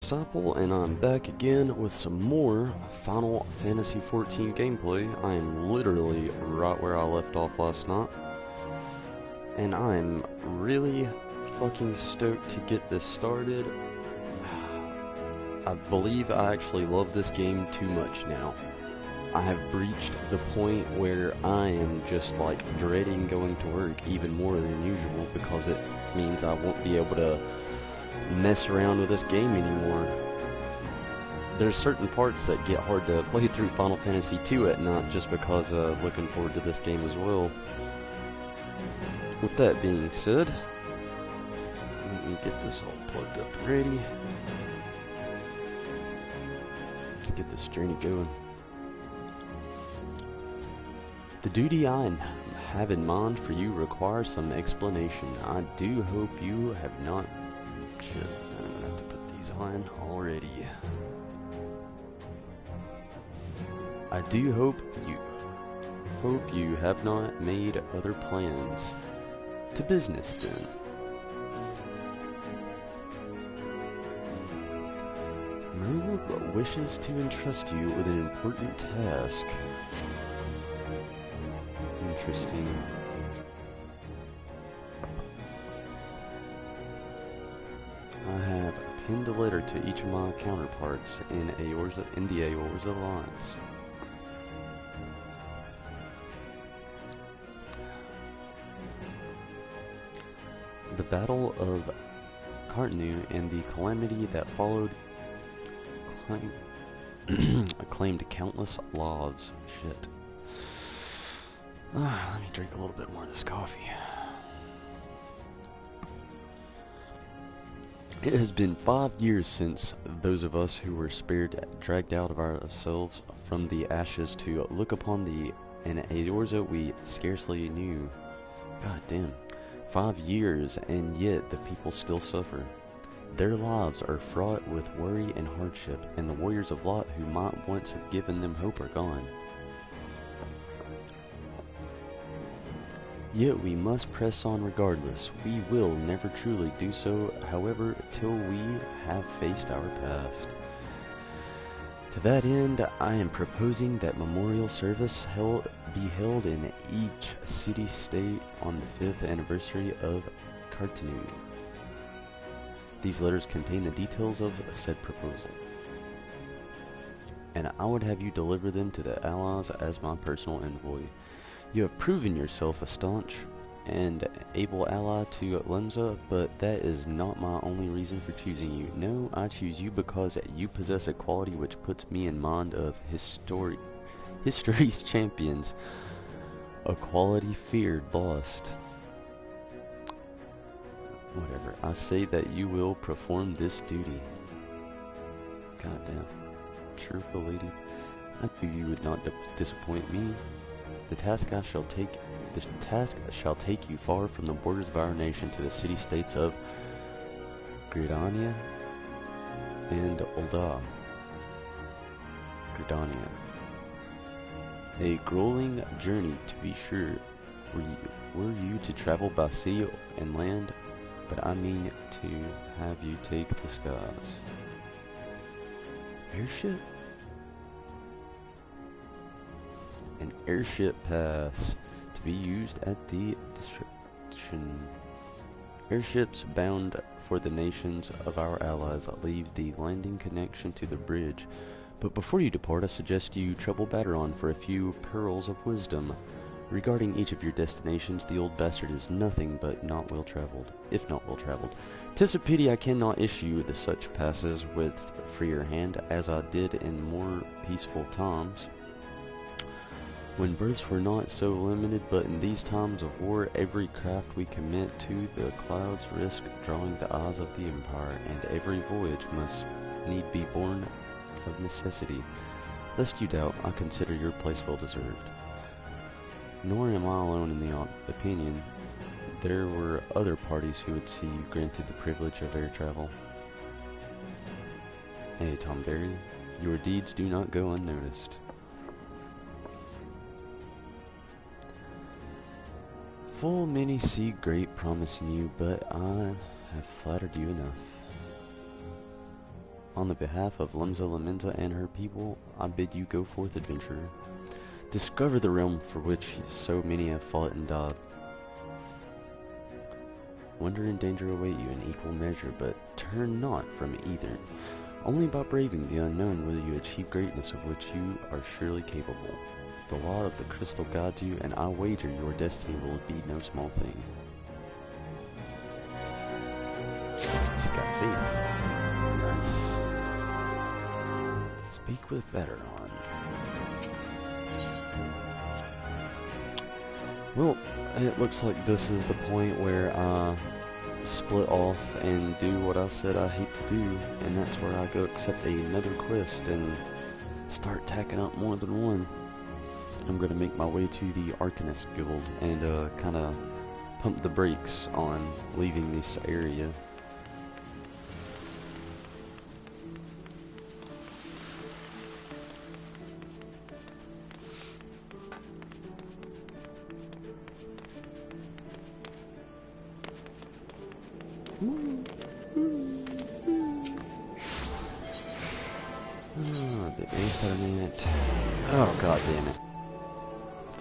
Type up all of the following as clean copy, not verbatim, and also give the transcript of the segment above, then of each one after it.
Disciple, and I'm back again with some more Final Fantasy XIV gameplay. I am literally right where I left off last night, and I'm really fucking stoked to get this started. I believe I actually love this game too much now. I have reached the point where I am just like dreading going to work even more than usual because it means I won't be able to mess around with this game anymore. There's certain parts that get hard to play through Final Fantasy II at night just because looking forward to this game as well. With that being said, let me get this all plugged up and ready. Let's get this journey going. The duty I have in mind for you requires some explanation. I do hope you have not... Shit, I'm gonna have to put these on already. I do hope you have not made other plans. To business then. Merle wishes to entrust you with an important task. Interesting. I have pinned a letter to each of my counterparts in the Aorza Alliance. The Battle of Cartanu and the calamity that followed claimed countless lives. Shit. Let me drink a little bit more of this coffee. It has been 5 years since those of us who were spared dragged out of ourselves from the ashes to look upon an Aorza we scarcely knew. God damn. 5 years, and yet the people still suffer. Their lives are fraught with worry and hardship, and the warriors of Lot who might once have given them hope are gone. Yet we must press on regardless. We will never truly do so, however, till we have faced our past. To that end, I am proposing that memorial service be held in each city-state on the 5th anniversary of Cartanu. These letters contain the details of said proposal, and I would have you deliver them to the Allies as my personal envoy. You have proven yourself a staunch and able ally to Lemza, but that is not my only reason for choosing you. No, I choose you because you possess a quality which puts me in mind of history's champions, a quality feared, lost. Whatever, I say that you will perform this duty. Goddamn. Cheerful lady. I knew you would not disappoint me. The task shall take you far from the borders of our nation to the city-states of Gridania and Ul'dah. Gridania. A grueling journey, to be sure, were you to travel by sea and land, but I mean to have you take the skies. Airship? An airship pass to be used at the description. Airships bound for the nations of our allies leave the landing connection to the bridge. But before you depart, I suggest you trouble Bateron for a few pearls of wisdom. Regarding each of your destinations, the old bastard is nothing but not well traveled, if not well traveled. 'Tis a pity I cannot issue the such passes with freer hand as I did in more peaceful times, when births were not so limited, but in these times of war, every craft we commit to the clouds risk drawing the eyes of the Empire, and every voyage must need be born of necessity. Lest you doubt, I consider your place well deserved. Nor am I alone in the opinion. There were other parties who would see you granted the privilege of air travel. Hey, Tom Berry, your deeds do not go unnoticed. Full many see great promise in you, but I have flattered you enough. On the behalf of Lemza Lemenza and her people, I bid you go forth, adventurer. Discover the realm for which so many have fought and died. Wonder and danger await you in equal measure, but turn not from either. Only by braving the unknown will you achieve greatness of which you are surely capable. The law of the crystal guides you, and I wager your destiny will be no small thing. She's got faith. Nice. Speak with better on. Well, it looks like this is the point where I split off and do what I said I hate to do, and that's where I go accept another quest and start tacking up more than one. I'm going to make my way to the Arcanist Guild and kind of pump the brakes on leaving this area. The Internet. Oh, god damn it.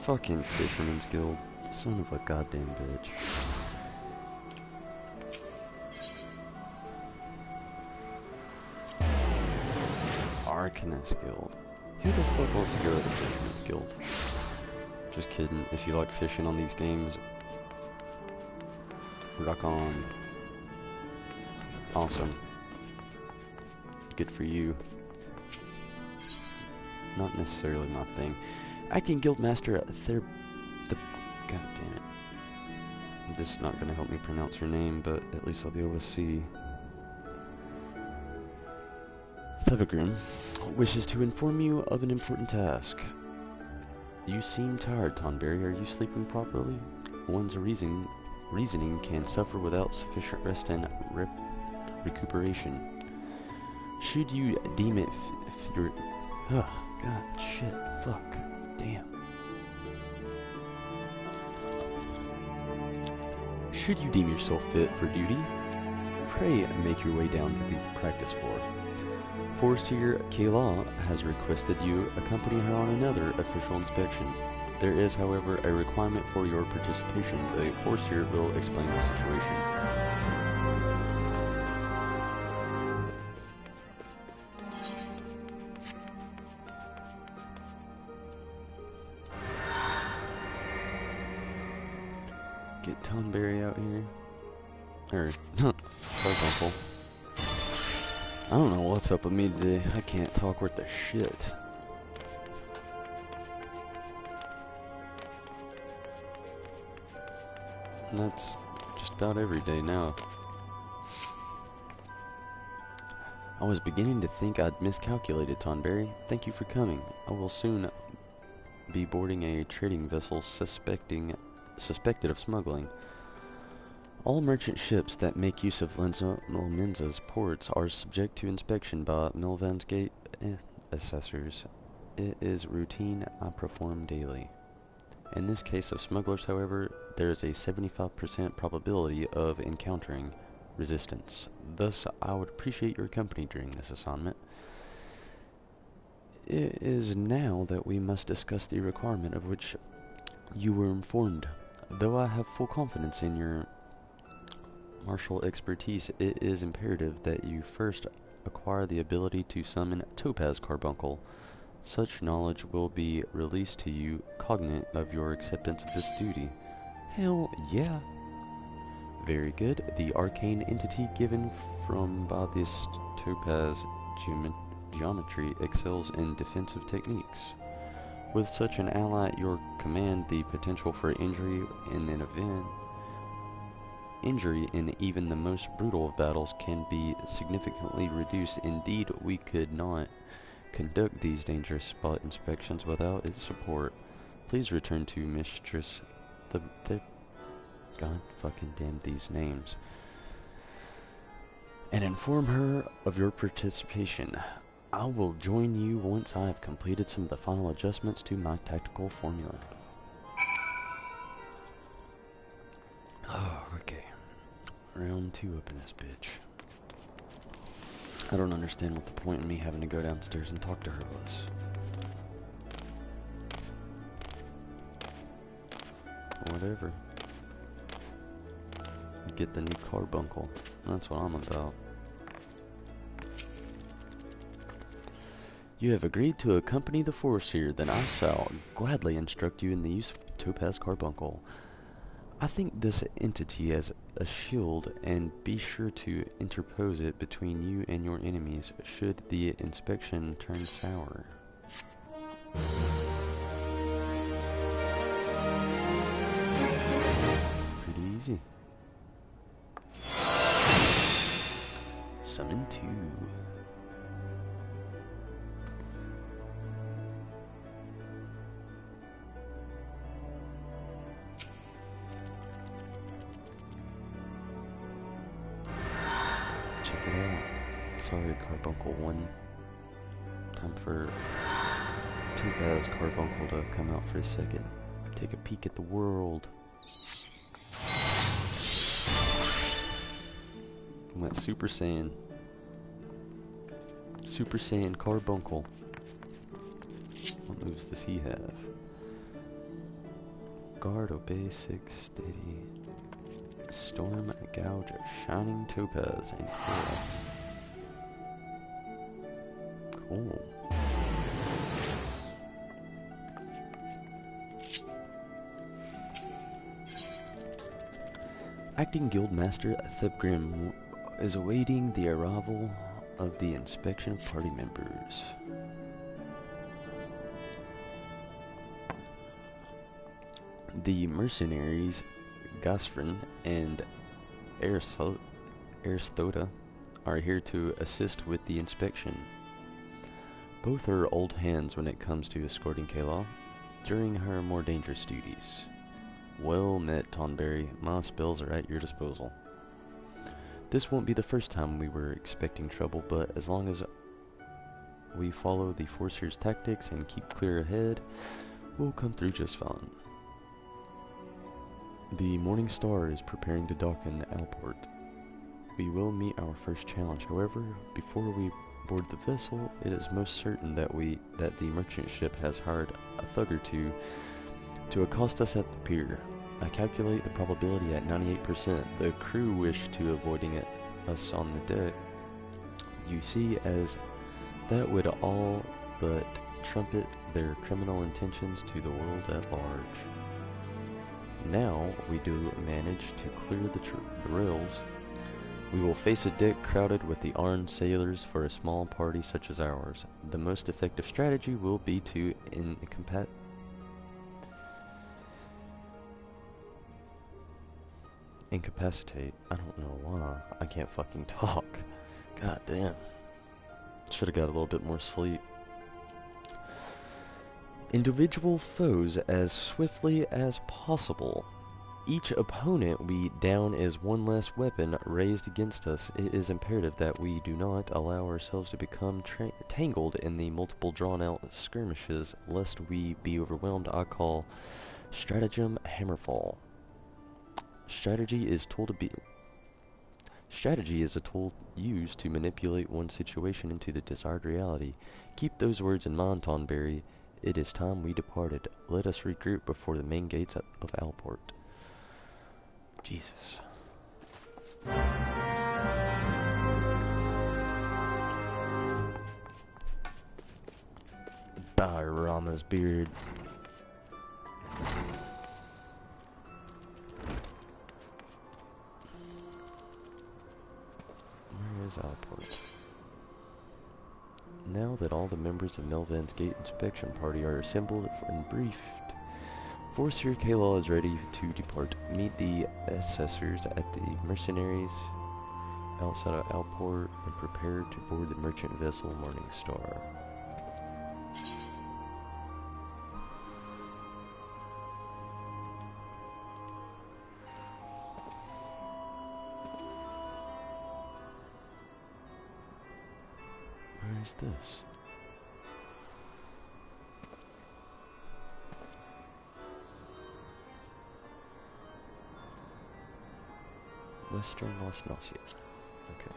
Fucking Fisherman's Guild. Son of a goddamn bitch. Arcanist Guild. Who the fuck wants to go to the Fisherman's Guild? Just kidding. If you like fishing on these games, rock on. Awesome. Good for you. Not necessarily my thing. Acting Guildmaster God damn it. This is not going to help me pronounce your name, but at least I'll be able to see. Thebegrim wishes to inform you of an important task. You seem tired, Tonberry. Are you sleeping properly? One's reasoning can suffer without sufficient rest and recuperation. Should you deem it your... Ugh, god, shit, fuck, damn. Should you deem yourself fit for duty, pray make your way down to the practice floor. Forestier Kayla has requested you accompany her on another official inspection. There is, however, a requirement for your participation. The Forestier will explain the situation. Get Tonberry out here. Or, Uncle. I don't know what's up with me today. I can't talk worth a shit. And that's just about every day now. I was beginning to think I'd miscalculated, Tonberry. Thank you for coming. I will soon be boarding a trading vessel suspected of smuggling. All merchant ships that make use of Lemenza's ports are subject to inspection by Milvan's Gate assessors. It is routine I perform daily. In this case of smugglers, however, there is a 75% probability of encountering resistance. Thus, I would appreciate your company during this assignment. It is now that we must discuss the requirement of which you were informed. Though I have full confidence in your martial expertise, it is imperative that you first acquire the ability to summon Topaz Carbuncle. Such knowledge will be released to you cognate of your acceptance of this duty. Hell yeah! Very good. The arcane entity given by this Topaz geometry excels in defensive techniques. With such an ally at your command, the potential for injury in even the most brutal of battles can be significantly reduced. Indeed, we could not conduct these dangerous spot inspections without its support. Please return to Mistress God fucking damn these names, and inform her of your participation. I will join you once I have completed some of the final adjustments to my tactical formula. Oh, okay. Round 2 up in this bitch. I don't understand what the point in me having to go downstairs and talk to her was. Whatever. Get the new carbuncle. That's what I'm about. You have agreed to accompany the force here, then I shall gladly instruct you in the use of topaz carbuncle. I think this entity as a shield, and be sure to interpose it between you and your enemies should the inspection turn sour. Pretty easy. Summon 2. Check it out. Sorry, Carbuncle 1. Time for Topaz Carbuncle to come out for a second. Take a peek at the world. Went Super Saiyan. Super Saiyan Carbuncle. What moves does he have? Guard, obey, 6, steady. Storm, gouge, shining topaz, and hail. Cool. Acting Guildmaster Thebgrim is awaiting the arrival of the inspection of party members. The mercenaries Gosfrin and Aristota are here to assist with the inspection. Both are old hands when it comes to escorting Kayla during her more dangerous duties. Well met, Tonberry. My spells are at your disposal. This won't be the first time we were expecting trouble, but as long as we follow the Forcer's tactics and keep clear ahead, we'll come through just fine. The Morning Star is preparing to dock in Alport. We will meet our first challenge. However, before we board the vessel, it is most certain that the merchant ship has hired a thug or two to accost us at the pier. I calculate the probability at 98%. The crew wish to avoiding us on the deck. You see, as that would all but trumpet their criminal intentions to the world at large. Now we do manage to clear the rails. We will face a deck crowded with the armed sailors for a small party such as ours. The most effective strategy will be to incapacitate. I don't know why. I can't fucking talk. God damn. Should have got a little bit more sleep. Individual foes as swiftly as possible. Each opponent we down is one less weapon raised against us. It is imperative that we do not allow ourselves to become tangled in the multiple drawn-out skirmishes, lest we be overwhelmed. I call stratagem Hammerfall. Strategy is a tool used to manipulate one situation into the desired reality. Keep those words in mind, Tonberry. It is time we departed. Let us regroup before the main gates of Alport. Jesus. Bye, Rama's beard. Where is Alport? Now that all the members of Melvan's Gate inspection party are assembled and briefed, Forcer Kayla is ready to depart. Meet the assessors at the mercenaries outside of Alport and prepare to board the merchant vessel Morning Star. Where is this? Western Las Nacias. Okay.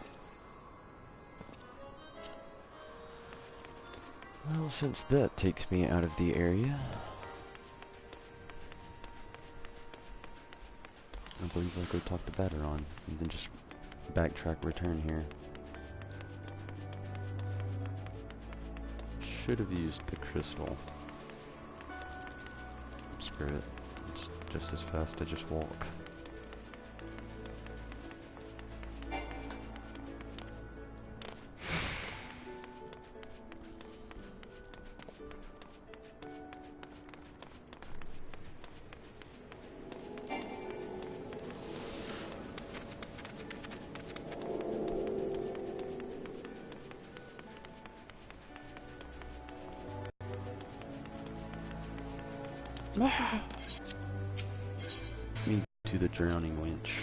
Well, since that takes me out of the area, I believe I'll go talk to Batteron and then just backtrack return here. Should have used the crystal. Screw it. It's just as fast to just walk. Me to the drowning winch.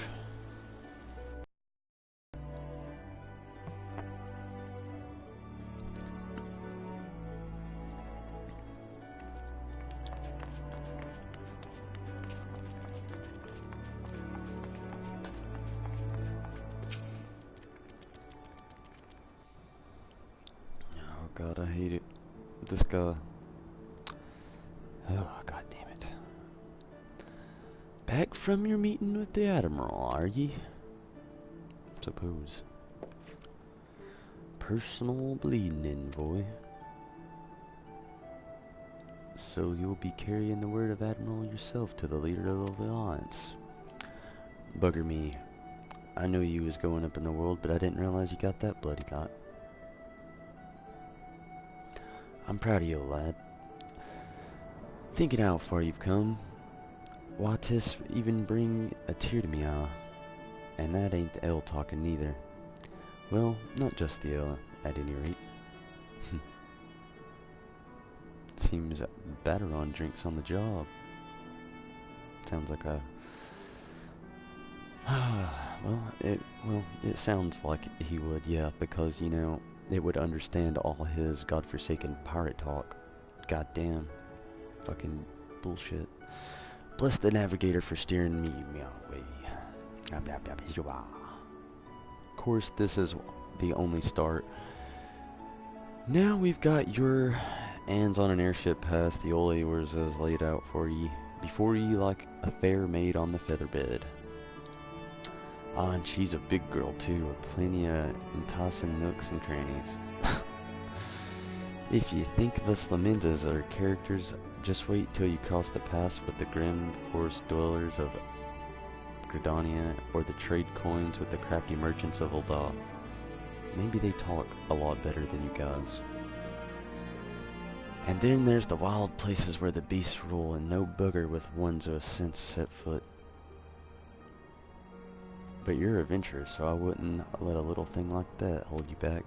Oh god, I hate it. This guy. Oh god damn it. Back from your meeting with the Admiral, are ye? Suppose. Personal bleeding in, boy. So you'll be carrying the word of Admiral yourself to the leader of the Alliance. Bugger me. I knew you was going up in the world, but I didn't realize you got that bloody lot. I'm proud of you, lad. Thinking how far you've come. Why, 'tis even bring a tear to me eye. And that ain't the L talking neither. Well, not just the L, at any rate. Seems Batteron drinks on the job. Sounds like a... well, it sounds like he would, yeah, because, you know, it would understand all his godforsaken pirate talk. Goddamn. Fucking bullshit. Bless the navigator for steering me away. Of course, this is the only start. Now we've got your hands on an airship past the old oars as laid out for ye, before ye like a fair maid on the featherbed. Ah, and she's a big girl too, with plenty of enticing nooks and crannies. If you think of us Lamenzas are characters, just wait till you cross the pass with the grim forest dwellers of Gridania, or the trade coins with the crafty merchants of Ul'dah. Maybe they talk a lot better than you guys. And then there's the wild places where the beasts rule and no bugger with one's a sense set foot. But you're adventurous, so I wouldn't let a little thing like that hold you back.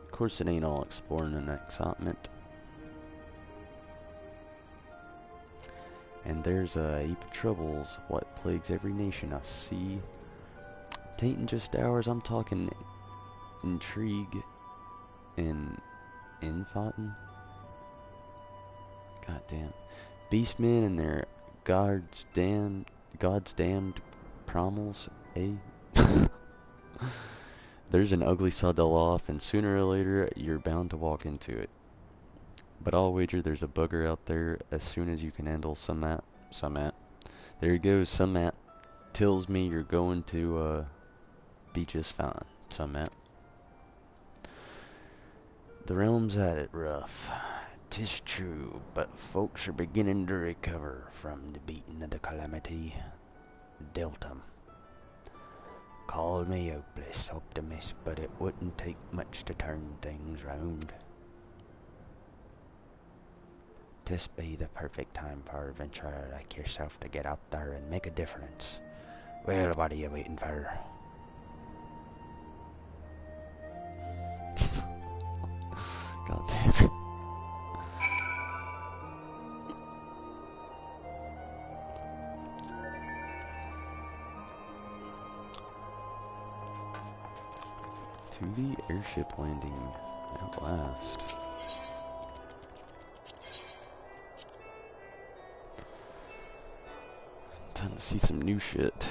Of course it ain't all exploring and excitement. And there's a heap of troubles what plagues every nation I see. Tain't just ours, I'm talking intrigue and infighting. Goddamn. Beastmen and their God's damned promels, eh? There's an ugly side to off, and sooner or later you're bound to walk into it. But I'll wager there's a bugger out there as soon as you can handle some at. There you go, some at. Tells me you're going to be just fine, some at. The realm's at it rough. 'Tis true, but folks are beginning to recover from the beating of the calamity dealt 'em. Call me hopeless optimist, but it wouldn't take much to turn things round. 'Tis be the perfect time for an adventurer like yourself to get out there and make a difference. Well, what are you waiting for? God damn it. To the airship landing at last. Time to see some new shit.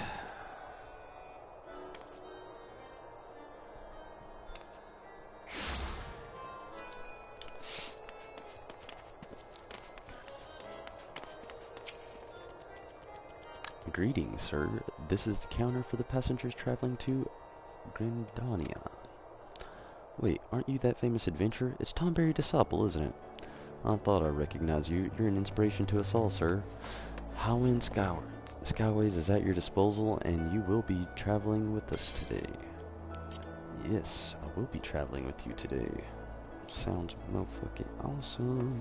Greetings, sir. This is the counter for the passengers traveling to Grandania. Wait, aren't you that famous adventurer? It's Tomberry Disciple, isn't it? I thought I recognized you. You're an inspiration to us all, sir. Howin Skyways is at your disposal, and you will be traveling with us today. Yes, I will be traveling with you today. Sounds motherfucking awesome.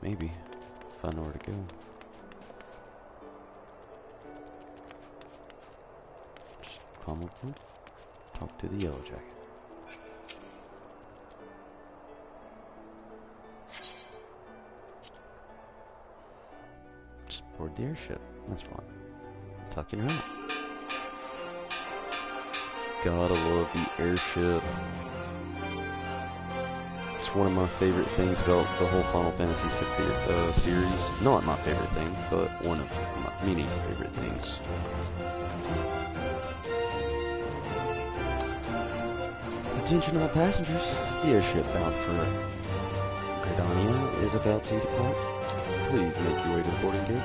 Maybe, if I know where to go. Just climb up here, talk to the yellow jacket. Just board the airship, that's fine. Fucking right. Gotta love the airship. It's one of my favorite things about the whole Final Fantasy series. Not my favorite thing, but one of my many favorite things. Attention all passengers, the airship bound for Gridania is about to depart. Please make your way to the boarding gate.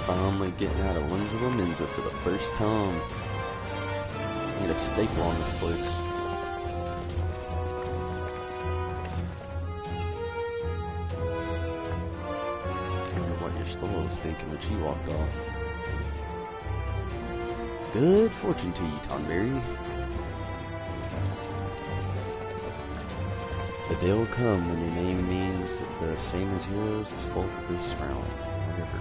Finally getting out of Windsor Menza for the first time. I need a staple on this place. I wonder what your store was thinking when she walked off. Good fortune to you, Tonberry. The day will come when your name means the same as heroes as folk of this realm. Whatever.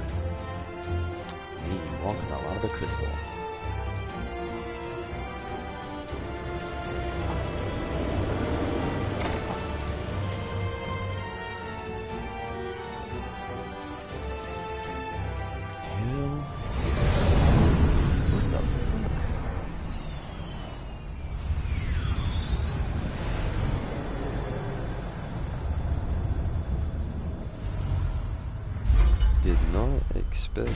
You walking a lot of the crystal. Hell yes. What the fuck? Did not expect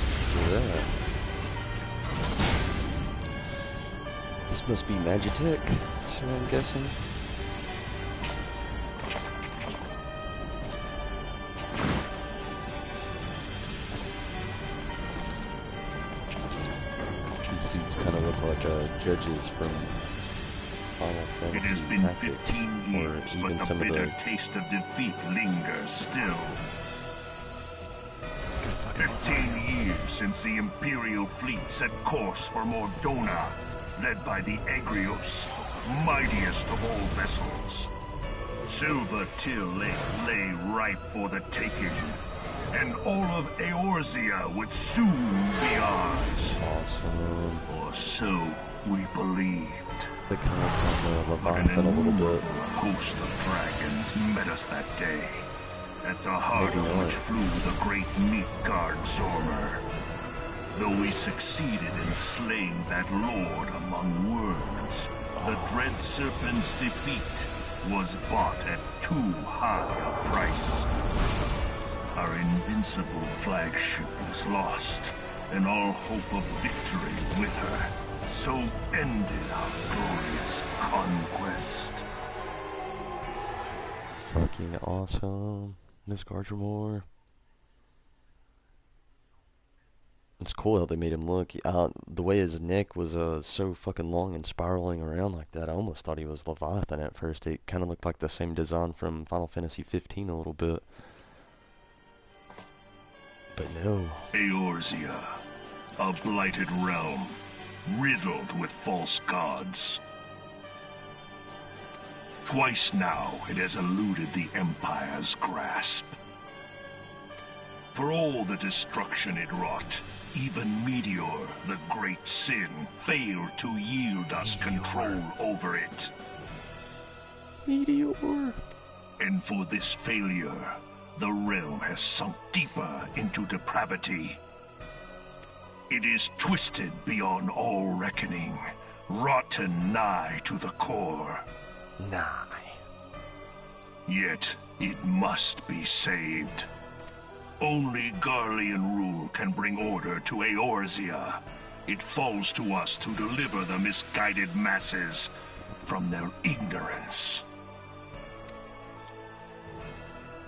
that. This must be Magitech, so I'm guessing. These dudes kind of look like judges from Final Fantasy It has been Tactics, 15 years, or even but some the of bitter the taste of defeat lingers still. 15 years since the Imperial fleet set course for Mordona, led by the Egrios, mightiest of all vessels. Silver Till Lake lay ripe for the taking, and all of Eorzea would soon be ours. awesome. Or so we believed. The kind of But an Leviathan a little bit. innumerable host of dragons met us that day, at the heart Maybe of not. which flew the great Midgard Zormer. Though we succeeded in slaying that lord among worms, the dread serpent's defeat was bought at too high a price. Our invincible flagship was lost, and all hope of victory with her. So ended our glorious conquest. Fucking awesome. Miss Gargemore. It's cool how they made him look. The way his neck was so fucking long and spiraling around like that, I almost thought he was Leviathan at first. It kind of looked like the same design from Final Fantasy 15 a little bit. But no. Eorzea, a blighted realm, riddled with false gods. Twice now it has eluded the Empire's grasp. For all the destruction it wrought, even Meteor, the great sin, failed to yield us control over it. Meteor. And for this failure, the realm has sunk deeper into depravity. It is twisted beyond all reckoning, rotten nigh to the core. Nigh. Yet it must be saved. Only Garlean rule can bring order to Eorzea. It falls to us to deliver the misguided masses from their ignorance.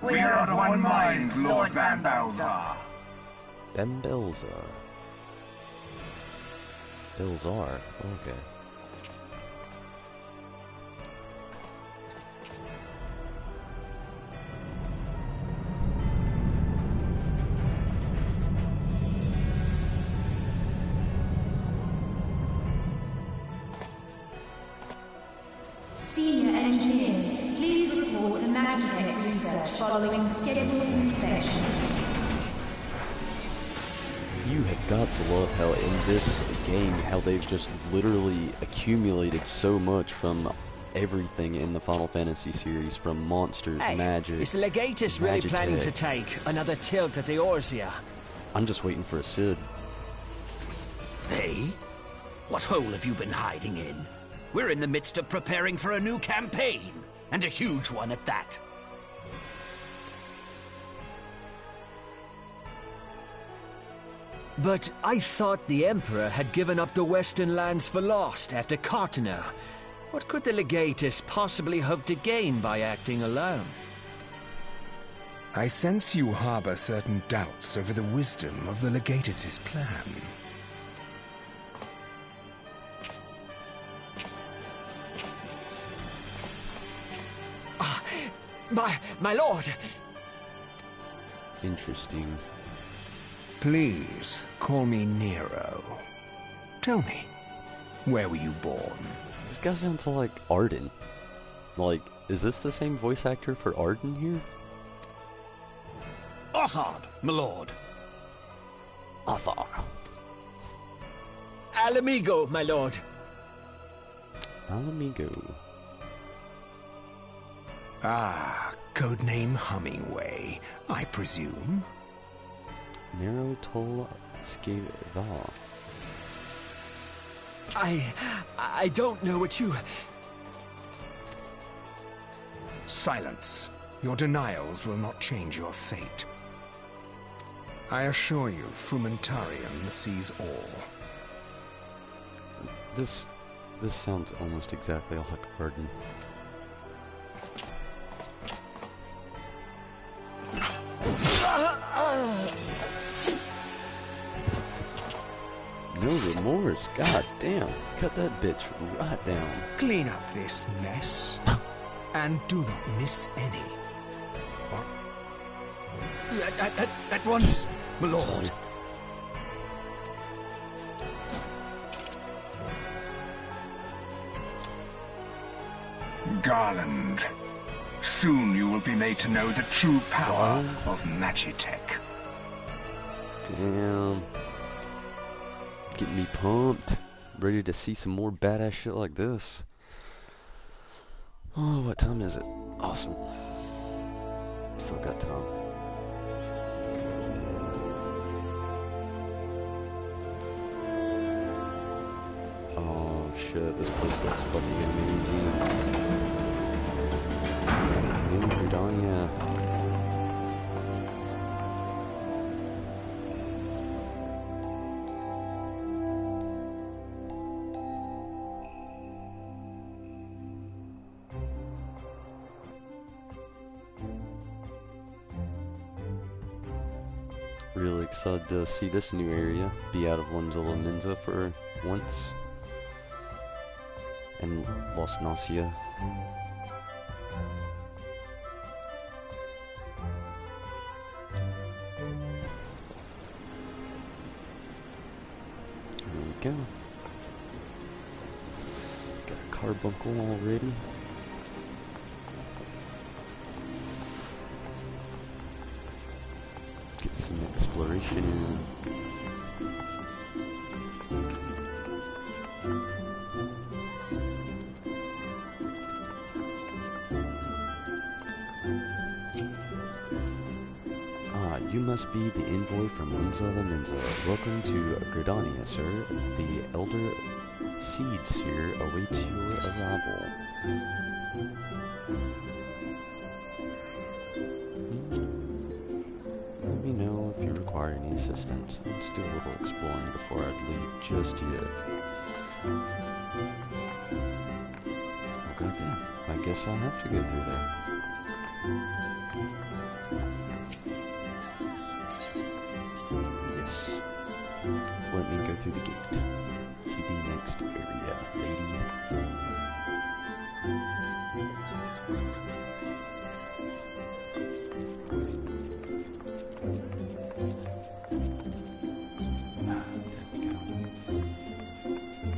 We are of one mind, Lord Van Belzar. Bembelzar. Belzar, okay. Senior engineers, please report to Magitech research following scheduled inspection. You have got to love how in this game, how they've just literally accumulated so much from everything in the Final Fantasy series, from monsters, magic, is the Legatus really Magitech. planning to take another tilt at Eorzea? I'm just waiting for a Cid. Hey? What hole have you been hiding in? We're in the midst of preparing for a new campaign, and a huge one at that. But I thought the Emperor had given up the Western lands for lost after Carteneau. What could the Legatus possibly hope to gain by acting alone? I sense you harbor certain doubts over the wisdom of the Legatus's plan. My lord! Interesting. Please, call me Nero. Tell me, where were you born? This guy sounds like Arden. Like, is this the same voice actor for Arden here? Othard, my lord. Athar. Alamigo, my lord. Alamigo. Ah, codename Hummingway, I presume. Nero Tol Skeval. I don't know what you... Silence. Your denials will not change your fate. I assure you, Frumentarian sees all. This sounds almost exactly like Arden. No remorse, god damn. Cut that bitch right down. Clean up this mess, and do not miss any. What? At once, my lord. Garland. Soon you will be made to know the true power Garland? of Magitech. Damn. Getting me pumped. Ready to see some more badass shit like this. Oh, what time is it? Awesome. Still got time. Oh shit, this place looks fucking amazing. New Verdania. Really excited to see this new area, be out of Lamzilla Minza for once, and Los Nasia. There we go. Got a carbuncle already. Get some exploration in. You must be the envoy from Winza Laminza. Welcome to Gridania, sir. The Elder Seed Seer awaits your arrival. Let me know if you require any assistance. Let's do a little exploring before I leave just yet. Okay then. I guess I'll have to go through there. Yes. Let me go through the gate. To the next area, lady.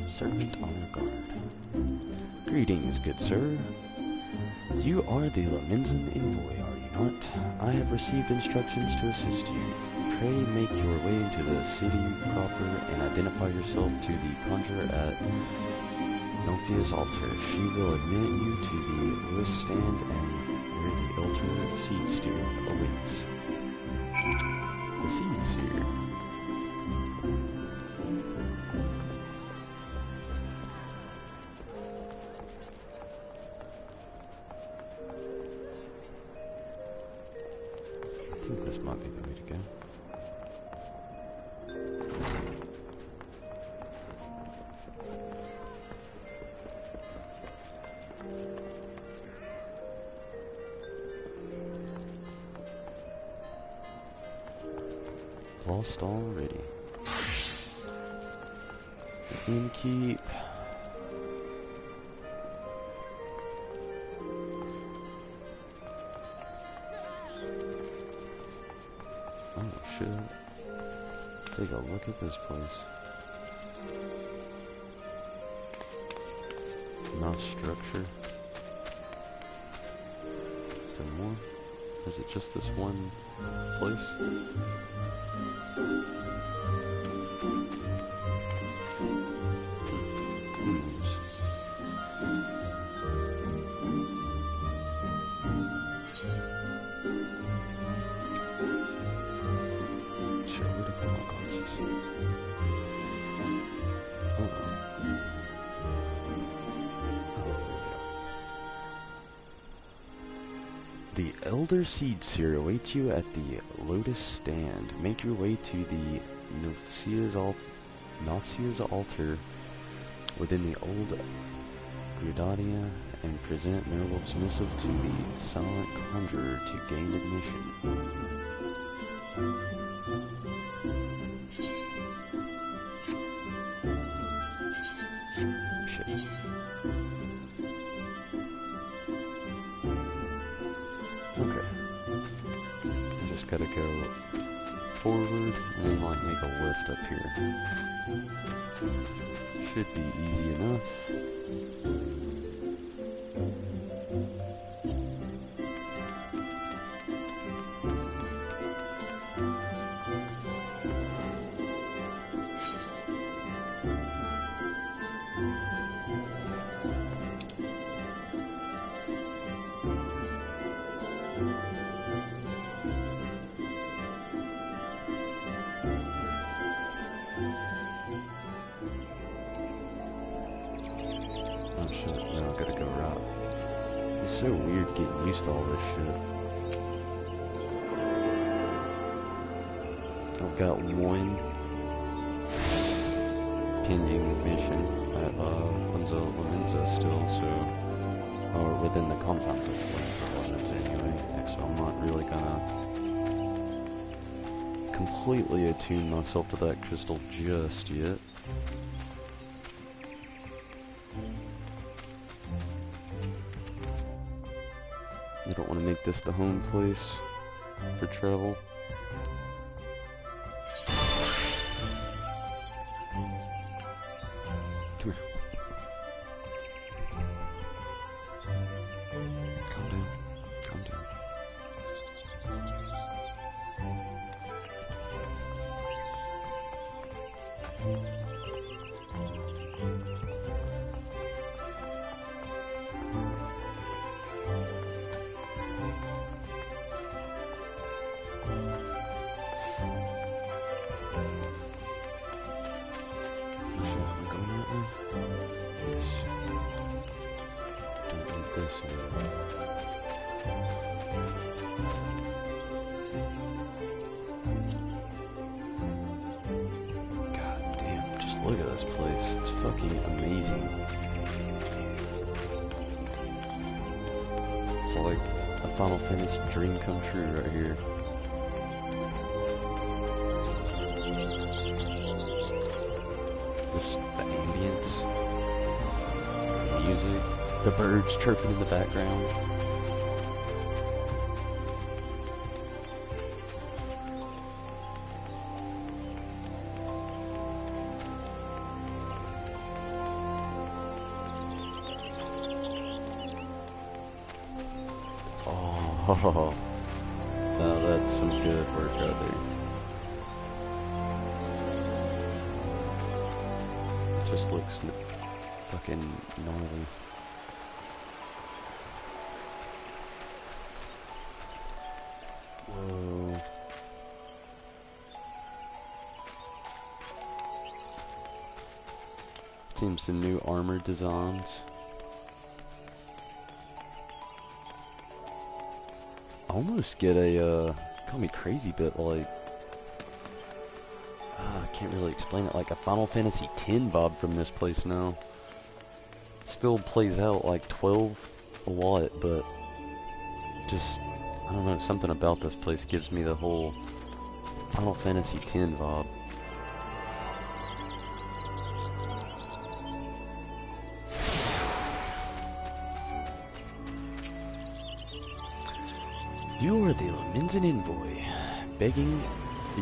Servant on guard. Greetings, good sir. You are the Laminzan envoy, are you not? I have received instructions to assist you. Pray make your way into the city proper and identify yourself to the conjurer at Nophia's altar. She will admit you to the Lewis stand and where the Elder Seed Steer awaits. The Seed Seer. I think this might be the way to go. Lost already. The innkeep. Oh shit. Take a look at this place. Mouse structure. Is there more? Or is it just this one place? Ooze. Shit, where'd I put my glasses? Oh, the Elder Seed Seer awaits you at the Lotus Stand. Make your way to the Nophia's altar within the old Gridania and present Mirabel's missive to the Silent Conjurer to gain admission. Shit. Okay. I just gotta go forward and then like make a lift up here. Should be easy enough. Oh shit, now I gotta go right. It's so weird getting used to all this shit. I've got one pending mission at Winza Laminza still, so... or within the confines of Winza Laminza anyway. So I'm not really gonna completely attune myself to that crystal just yet. I don't want to make this the home place for travel. Come here. Calm down. Calm down. Look at this place. It's fucking amazing. It's like a Final Fantasy dream come true right here. Just the ambience, the music, the birds chirping in the background. Oh, now that's some good work right there. It just looks fucking gnarly. Whoa. Seems some new armor designs. Almost get a, call me crazy, but like, I can't really explain it, like a Final Fantasy X vibe from this place now. Still plays out like 12 a lot, but just, I don't know, something about this place gives me the whole Final Fantasy X vibe. You are the Leminzen envoy, begging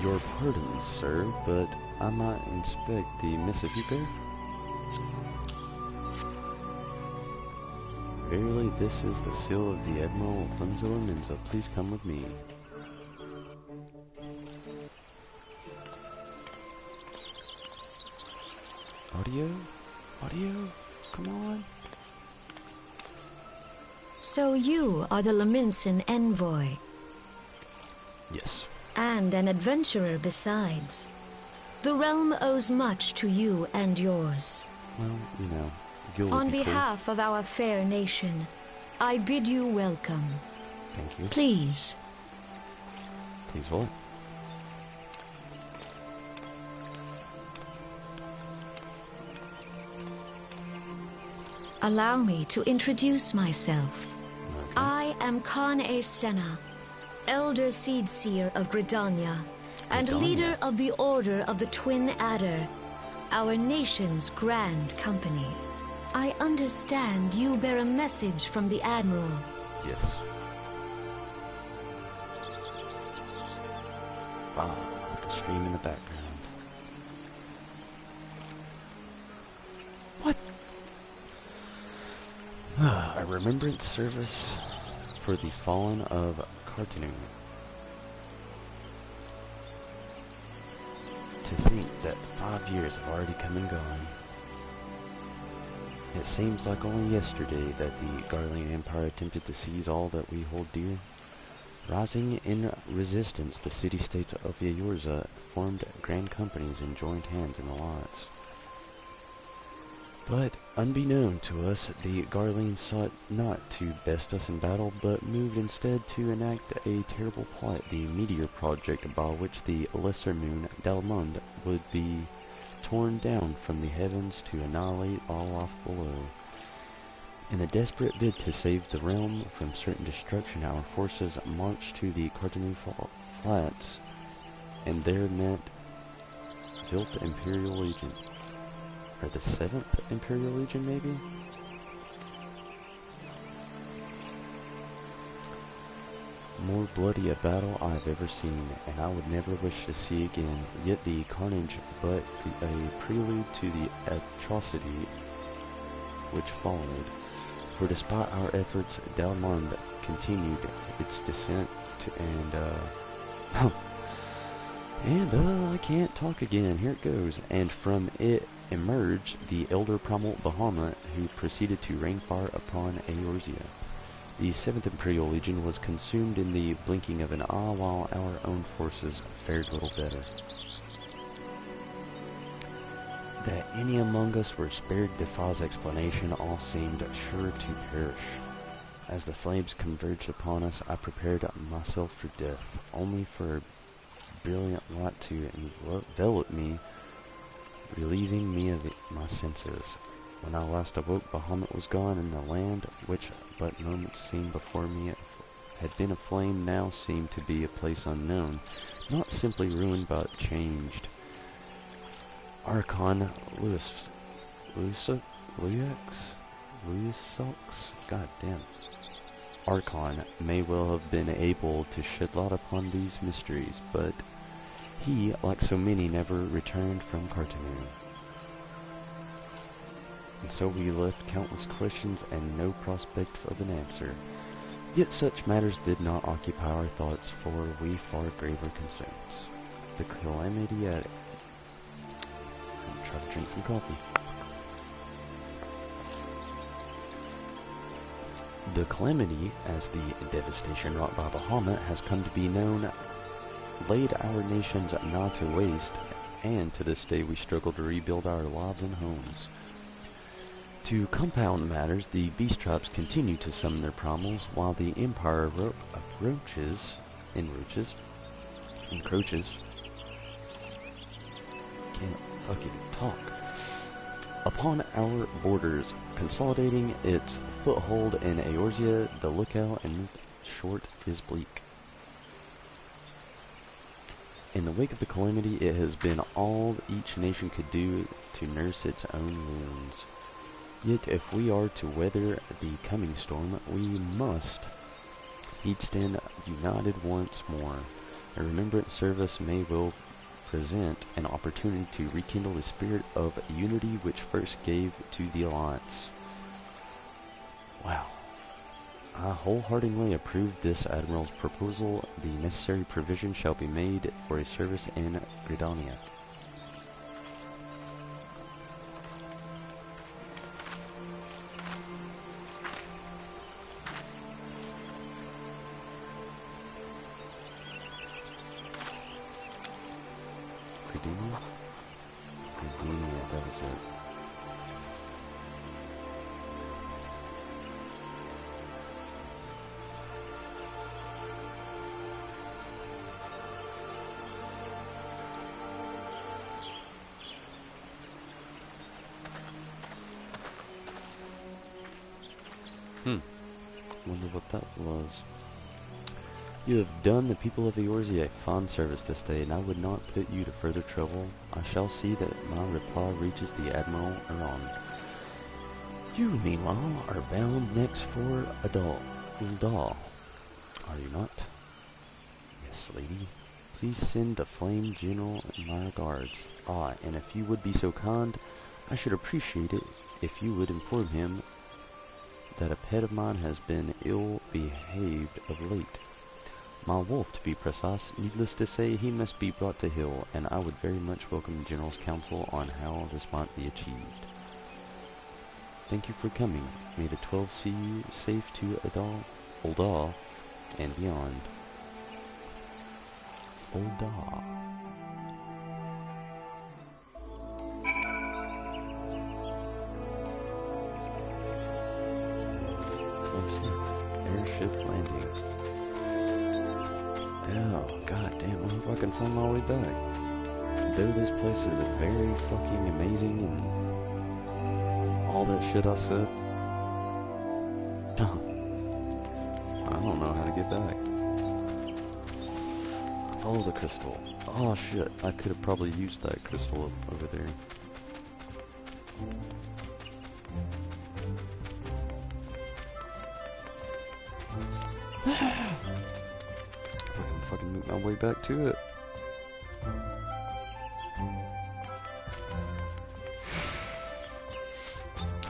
your pardon, sir, but I might inspect the missive you bear. Verily, this is the seal of the Admiral of Leminzen. Please come with me. Audio? Audio? Come on. So you are the Leminzen envoy. Yes. And an adventurer besides. The realm owes much to you and yours. Well, you know, Gil would On be behalf of our fair nation, I bid you welcome. Thank you. Please. Please what? Allow me to introduce myself. Okay. I am Khan-E Senna, Elder Seedseer of Gridania, and Gridania? leader of the Order of the Twin Adder, our nation's grand company. I understand you bear a message from the Admiral. Yes. Wow, with the stream in the background. What? A remembrance service for the fallen of Cartanu. To think that 5 years have already come and gone. It seems like only yesterday that the Garlean Empire attempted to seize all that we hold dear. Rising in resistance, the city-states of Eorza formed grand companies and joined hands in alliance. But, unbeknown to us, the Garleans sought not to best us in battle, but moved instead to enact a terrible plot, the Meteor Project, by which the lesser moon, Dalmund, would be torn down from the heavens to annihilate all life below. In a desperate bid to save the realm from certain destruction, our forces marched to the Cartanu Flats, and there met Vilt Imperial Legion. Or the 7th Imperial Legion, maybe? More bloody a battle I've ever seen, and I would never wish to see again, yet the carnage but a prelude to the atrocity which followed. For despite our efforts, Dalmund continued its descent to, I can't talk again, here it goes, and from it emerged the elder primal Bahamut, who proceeded to rain fire upon Eorzea. The 7th Imperial Legion was consumed in the blinking of an eye, while our own forces fared little better. That any among us were spared defies explanation. All seemed sure to perish. As the flames converged upon us, I prepared myself for death, only for a brilliant light to envelop me relieving me of my senses. When I last awoke, Bahamut was gone, and the land, which but moments seemed before me had been aflame, now seemed to be a place unknown, not simply ruined, but changed. Archon God damn. Archon may well have been able to shed light upon these mysteries, but he, like so many, never returned from Cartanu. And so we left countless questions and no prospect of an answer. Yet such matters did not occupy our thoughts, for we far graver concerns. The calamity at... I'm trying to drink some coffee. The calamity, as the devastation wrought by Bahamut has come to be known, laid our nations nigh to waste, and to this day we struggle to rebuild our lives and homes. To compound matters, the beast tribes continue to summon their primal's, while the empire encroaches. Can't fucking talk. Upon our borders, consolidating its foothold in Eorzea. The lookout, in short, is bleak. In the wake of the calamity, it has been all each nation could do to nurse its own wounds. Yet if we are to weather the coming storm, we must each stand united once more. A remembrance service may well present an opportunity to rekindle the spirit of unity which first gave to the Alliance. Wow. I wholeheartedly approve this Admiral's proposal. The necessary provision shall be made for a service in Gridania. Gridania, that was it. Wonder what that was. You have done the people of Eorzea a fine service this day, and I would not put you to further trouble. I shall see that my reply reaches the Admiral Aron. You, meanwhile, are bound next for Uldal, are you not? Yes, lady. Please send the Flame General my regards. Ah, and if you would be so kind, I should appreciate it if you would inform him that a pet of mine has been ill-behaved of late. My wolf, to be precise. Needless to say, he must be brought to heel, and I would very much welcome the General's counsel on how this might be achieved. Thank you for coming. May the 12 see you safe to Uldal and beyond. Uldal. What's that? Airship landing. Oh, god damn, I hope I can find my way back. Though this place is very fucking amazing and all that shit I said, I don't know how to get back. Follow the crystal. Oh shit, I could have probably used that crystal over there. Fucking make my way back to it.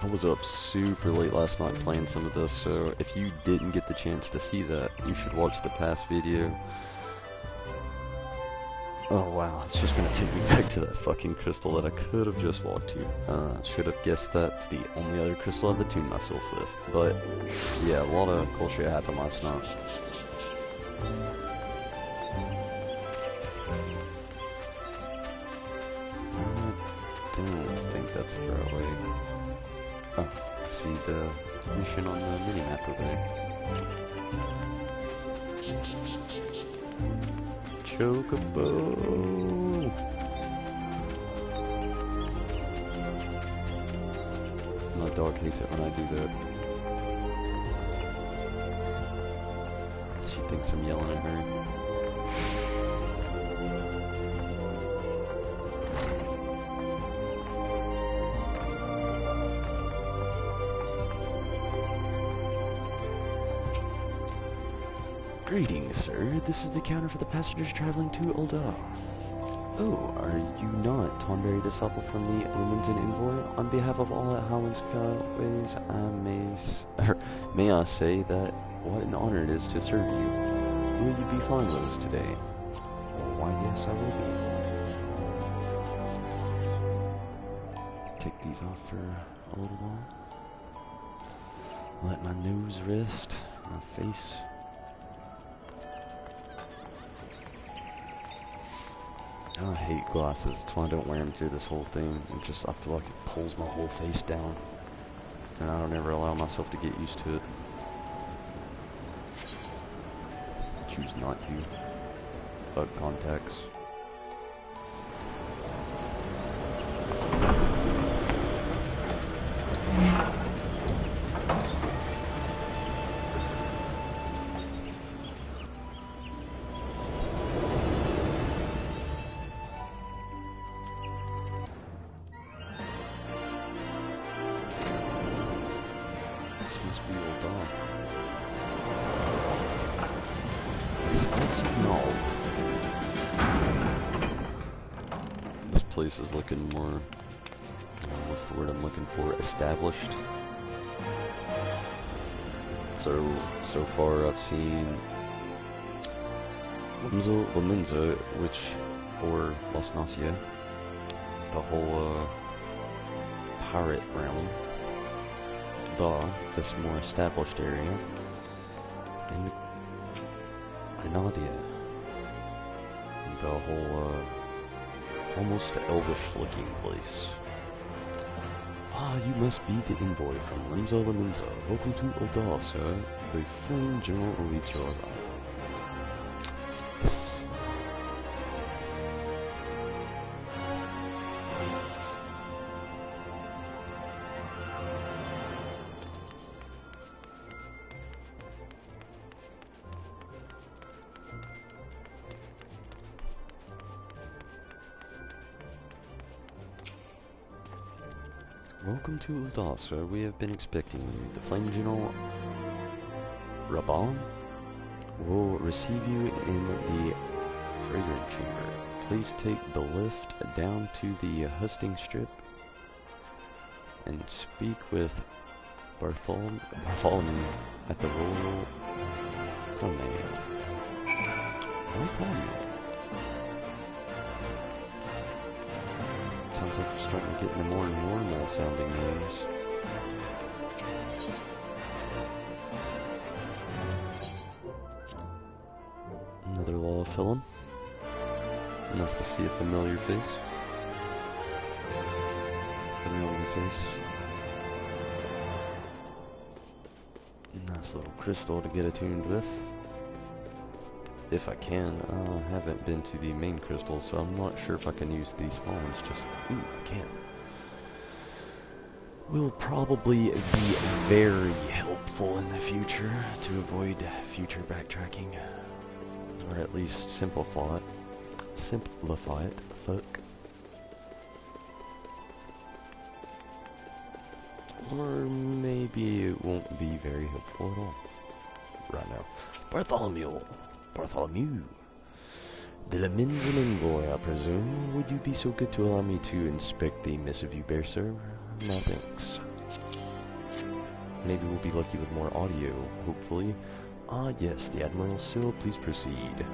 I was up super late last night playing some of this, so if you didn't get the chance to see that, you should watch the past video. Oh wow, it's just gonna take me back to that fucking crystal that I could have just walked to. Should have guessed that's the only other crystal I've attuned myself with. But yeah, a lot of cool shit happened last night. I don't think that's the right way. Oh, see the mission on the mini-map over there. Chocobo! dog hates it when I do that. She thinks I'm yelling at her. Greetings, sir. This is the counter for the passengers traveling to Ul'dah. Oh, are you not Tonberry disciple from the Lumenzen Envoy? On behalf of all at Howland's Pathways, may I say that what an honor it is to serve you. Will you be flying with us today? Why, yes, I will be. Take these off for a little while. Let my nose rest, my face. I hate glasses, that's why I don't wear them through this whole thing. It just, I feel like it pulls my whole face down. And I don't ever allow myself to get used to it. Choose not to. Fuck contacts. Place is looking more, what's the word I'm looking for, established. So far I've seen Lumenza, or Las Nacia, the whole pirate realm, this more established area, and Grenadia, the whole almost elvish looking place. Ah, you must be the envoy from Lumenza. Welcome to Ul'dah, sir. The Flame General awaits your arrival. Yes. Welcome to Ul'dah, sir. We have been expecting you. The Flame General Rabban will receive you in the fragrant chamber. Please take the lift down to the husting strip and speak with Bartholomew at the Royal Command. Bartholomew. Sounds like we're starting to get into more normal sounding names. Another law film. Nice to see a familiar face. Nice little crystal to get attuned with. If I can. I haven't been to the main crystal, so I'm not sure if I can use these small ones. Ooh, I can. Will probably be very helpful in the future to avoid future backtracking. Or at least simplify it. Fuck. Or maybe it won't be very helpful at all. Right now. Bartholomew. The Lumenzen Envoy, I presume. Would you be so good to allow me to inspect the missive you bear, sir? No thanks. Maybe we'll be lucky with more audio, hopefully. Ah, yes, the Admiral Sill, please proceed.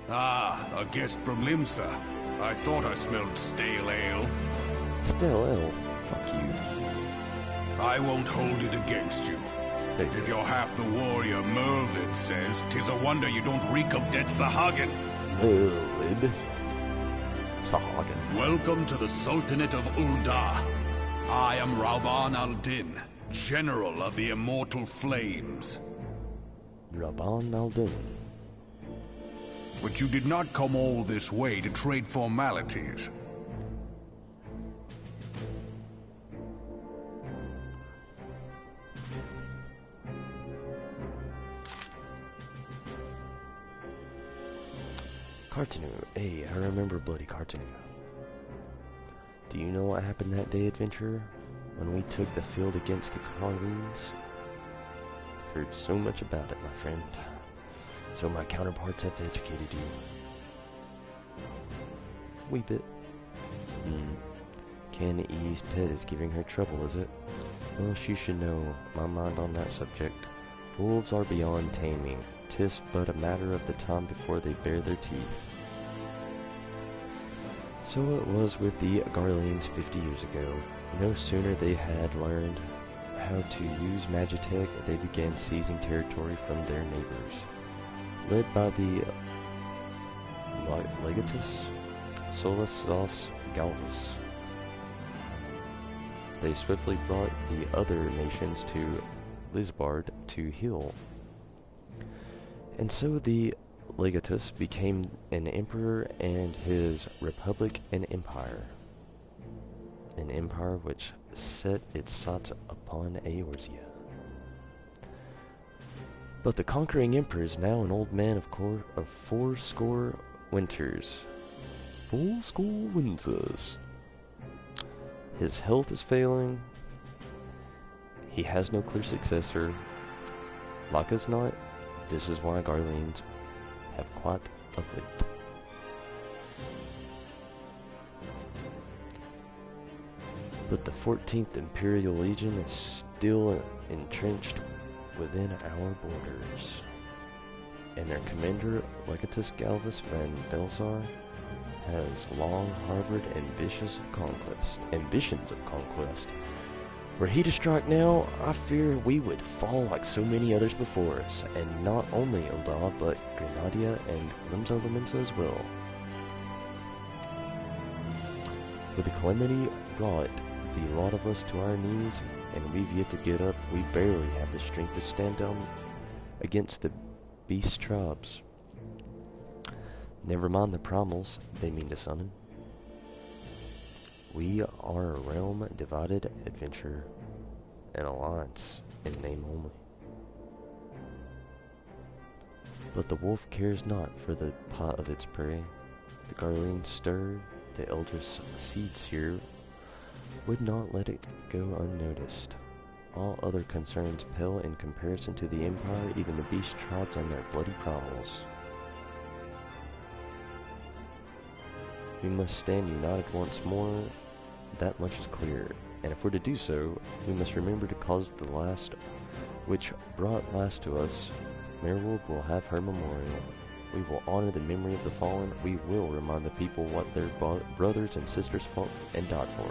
Ah, a guest from Limsa. I thought I smelled stale ale. Stale ale? Fuck you. I won't hold it against you. If you're half the warrior Merlid says, 'tis a wonder you don't reek of dead Sahagin. Merlid? Sahagin. Welcome to the Sultanate of Ul'dah. I am Rabban al-Din, General of the Immortal Flames. Rabban al-Din. But you did not come all this way to trade formalities. Cartanu. Hey, I remember bloody Cartanu. Do you know what happened that day, adventurer? When we took the field against the Carlines? I've heard so much about it, my friend. So my counterparts have educated you. Wee bit. Can-E's pet is giving her trouble, is it? Well, she should know my mind on that subject. Wolves are beyond taming. 'Tis but a matter of the time before they bare their teeth. So it was with the Garleans 50 years ago. No sooner they had learned how to use Magitech, they began seizing territory from their neighbors. Led by the Legatus Solus Galvus, they swiftly brought the other nations to Lisbard to heal. And so the Legatus became an emperor and his republic an empire. An empire which set its sights upon Eorzea. But the conquering emperor is now an old man of 40 winters. 40 winters. His health is failing. He has no clear successor. Like as not, this is why Garleans have quite a fleet. But the 14th Imperial Legion is still entrenched within our borders, and their commander, Legatus Galvus van Belzar, has long harbored ambitions of conquest. Were he to strike now, I fear we would fall like so many others before us, and not only Ulda, but Grenadia and Limsa as well. With the calamity brought the lot of us to our knees, and we've yet to get up, we barely have the strength to stand down against the beast tribes. Never mind the primals they mean to summon. We are a realm divided, adventure, and alliance in name only. But the wolf cares not for the pot of its prey. The Garleans stir, the elder seed seer would not let it go unnoticed. All other concerns pale in comparison to the Empire, even the beast tribes and their bloody primals. We must stand united once more, that much is clear, and if we're to do so, we must remember to cause the last which brought last to us. Merwold will have her memorial. We will honor the memory of the fallen. We will remind the people what their brothers and sisters fought and died for.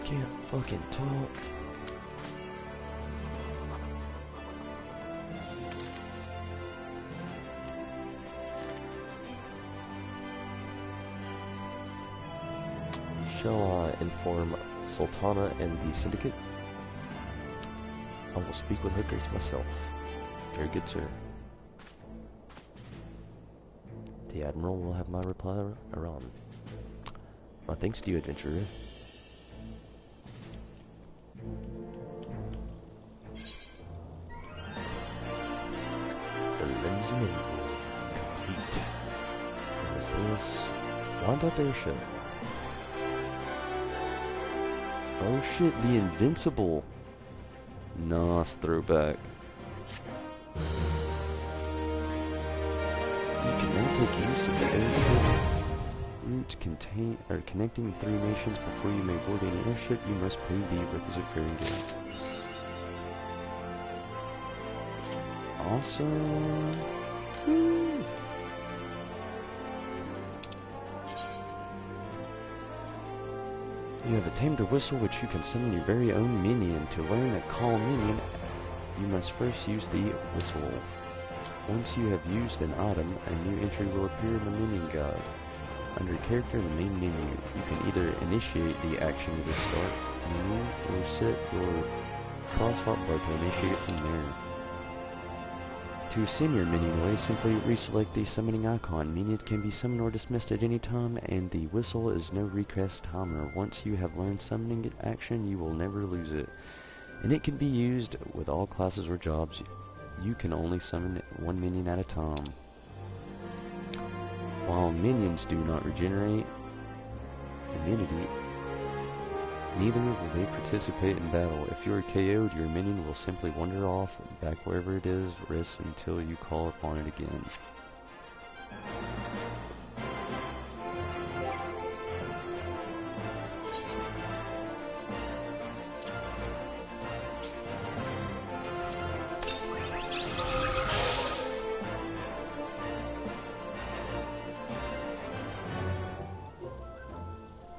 Can't fucking talk. Shall I inform Sultana and the Syndicate? I will speak with her grace myself. Very good, sir. The Admiral will have my reply around. My thanks to you, adventurer. The limbs and complete. What is this? Wound up airship. Oh shit, the Invincible. Nice throwback. You can now take use of the airship routes connecting 3 nations. Before you may board any airship, you must pay the requisite ferry fee. Awesome. Woo. You have tamed a whistle which you can summon your very own minion. To learn a call minion, you must first use the whistle. Once you have used an item, a new entry will appear in the minion guide. Under character in the main menu, you can either initiate the action with the start menu or set your crosswalk bar to initiate it from there. To send your minion away, simply reselect the summoning icon. Minions can be summoned or dismissed at any time, and the whistle is no recast timer. Once you have learned summoning action, you will never lose it. And it can be used with all classes or jobs. You can only summon one minion at a time. While minions do not regenerate immunity, neither will they participate in battle. If you are KO'd, your minion will simply wander off back wherever it is, rest until you call upon it again.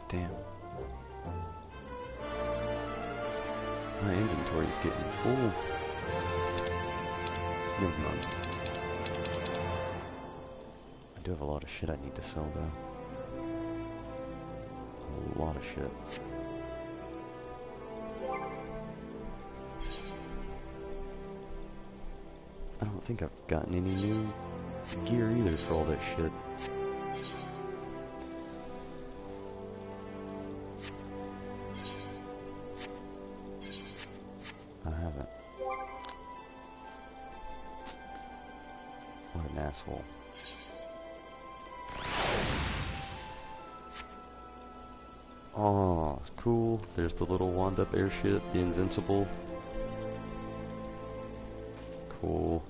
Damn. My inventory's getting full. Never mind. I do have a lot of shit I need to sell, though. A lot of shit. I don't think I've gotten any new gear either for all that shit. I haven't. What an asshole. Oh, cool. There's the little wound-up airship, the Invincible. Cool.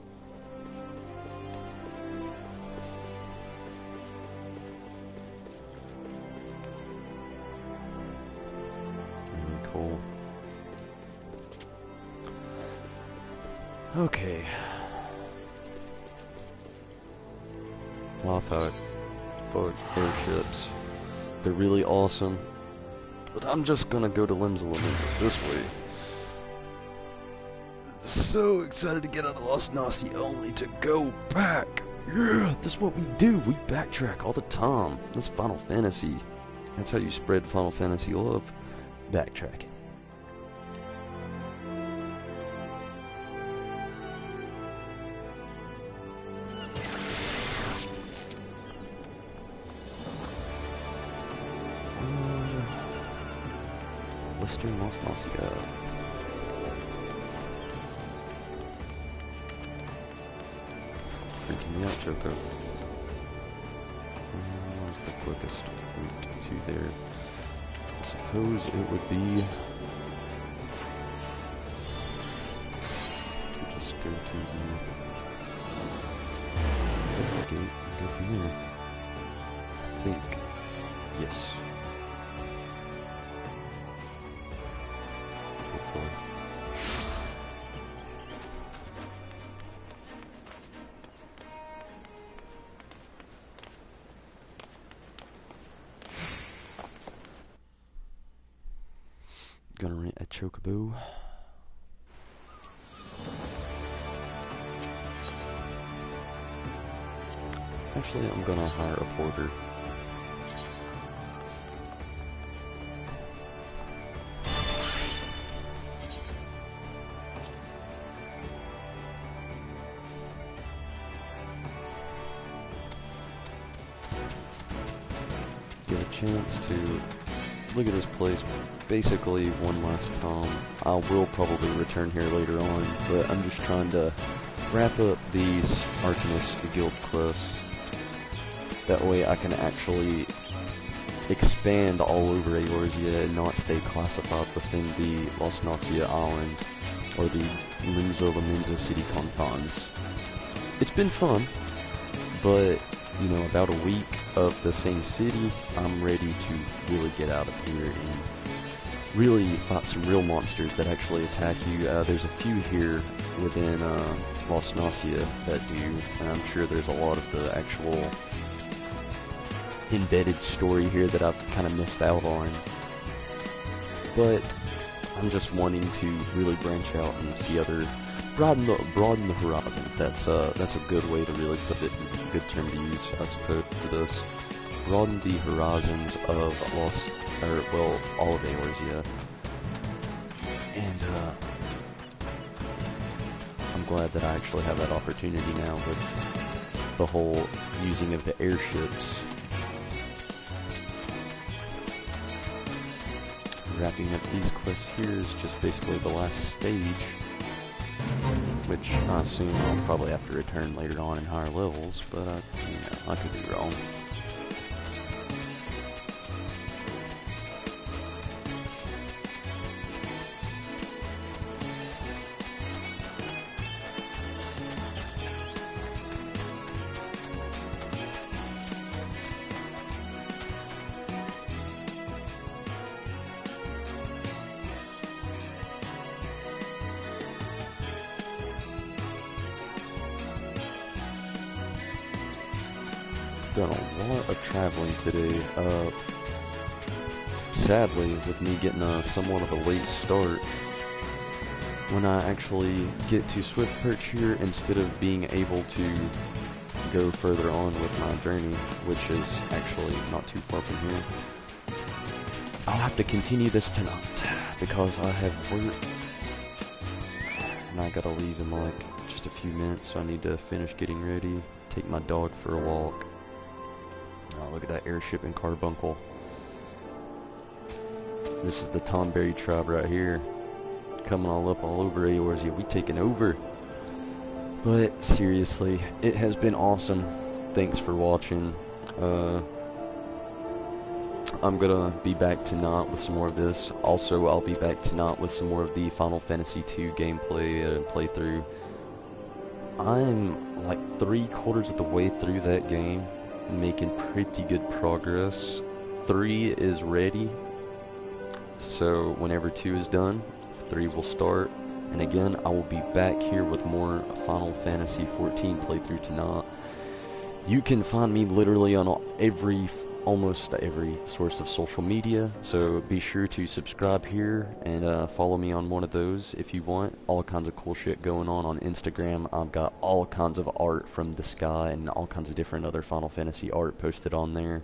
Really cool. Okay. Well, I thought airships. They're really awesome. But I'm just gonna go to Lim's Elemental this way. So excited to get out of Lost Nazi only to go back. Yeah, that's what we do. We backtrack all the time. That's Final Fantasy. That's how you spread Final Fantasy love. Backtracking. Western Lost Nazi. Freaking me out, Choco. Where's the quickest route to there? I suppose it would be to just go to the gate and go from there. I think. Yes. Hopefully. Gonna rent a chocobo. Actually, I'm gonna hire a porter. Get a chance to look at this place basically one last time. I will probably return here later on, but I'm just trying to wrap up these Arcanist Guild quests. That way I can actually expand all over Eorzea and not stay classified within the Lost Nauzia Island or the Limsa Lamenza city confines. It's been fun, but you know, about a week of the same city, I'm ready to really get out of here and really fight some real monsters that actually attack you. There's a few here within Lost Nauzia that do, and I'm sure there's a lot of the actual embedded story here that I've kind of missed out on. But I'm just wanting to really branch out and see other, broaden the horizon. That's a good way to really put it, a good term to use, I suppose, for this. Broaden the horizons of Lost, or well, all of Eorzea. And I'm glad that I actually have that opportunity now with the whole using of the airships. Wrapping up these quests here is just basically the last stage, which I assume I'll probably have to return later on in higher levels, but I could be wrong. Done a lot of traveling today. Sadly, with me getting somewhat of a late start, when I actually get to Swift Perch here, instead of being able to go further on with my journey, which is actually not too far from here, I'll have to continue this tonight because I have work and I gotta leave in like just a few minutes, so I need to finish getting ready, take my dog for a walk. Oh, look at that airship and carbuncle. This is the Tonberry tribe right here. Coming all up all over Eorzea. We taking over. But seriously, it has been awesome. Thanks for watching. I'm gonna be back tonight with some more of this. Also, I'll be back tonight with some more of the Final Fantasy II gameplay and playthrough. I'm like 3/4 of the way through that game, making pretty good progress. 3 is ready, so whenever 2 is done, 3 will start. And again, I will be back here with more Final Fantasy XIV playthrough tonight. You can find me literally on almost every source of social media, so be sure to subscribe here and follow me on one of those if you want. All kinds of cool shit going on Instagram. I've got all kinds of art from the sky and all kinds of different other Final Fantasy art posted on there.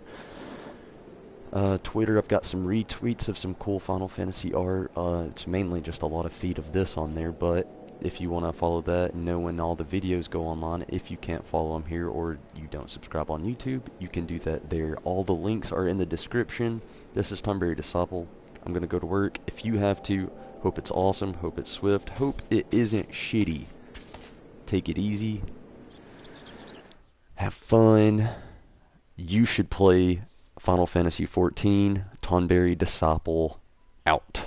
Twitter, I've got some retweets of some cool Final Fantasy art. It's mainly just a lot of feed of this on there, but if you want to follow that and know when all the videos go online, if you can't follow them here or you don't subscribe on YouTube, you can do that there. All the links are in the description. This is Tonberry Disciple. I'm going to go to work. If you have to, hope it's awesome, hope it's swift, hope it isn't shitty. Take it easy. Have fun. You should play Final Fantasy XIV. Tonberry Disciple out.